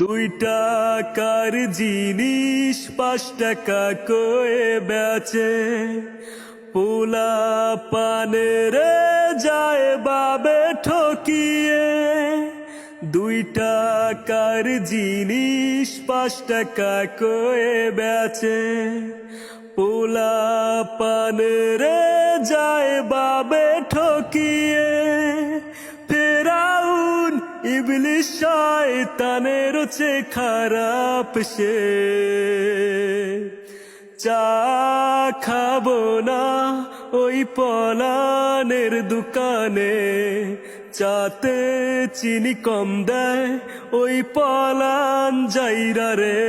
দুই টাকার জিনিস 5 টাকা কয়ে বেচে, পোলা পানের যায় বাবে ঠকিয়ে। 2 টাকার জিনিস 5 টাকা কয়ে বেচে, পোলা পানের যায় বাবে ঠকিয়ে। ফেরাউন ইবলিস শয়তানের চেয়ে খারাপ সে, চা খাবো না ওই পলানের দোকানে, চাতে চিনি কম দেয় ওই পলান যাইরা রে।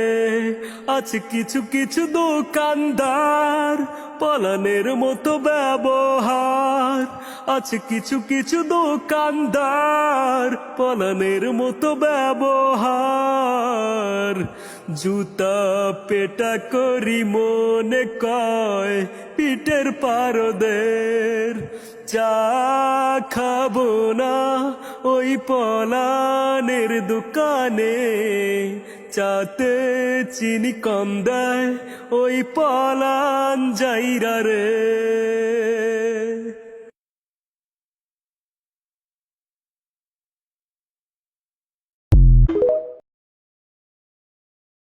আছে কিছু কিছু দোকানদার পলানের মতো ব্যবহার, আছে কিছু কিছু দোকানদার পলানের মতো ব্যবহার। জুতা পেটা করি মনে কয় পিঠের পারদের, চা খাবো না ওই পলানের দোকানে, চাতে চিনি কম দেয় ওই পলান যাইরা রে।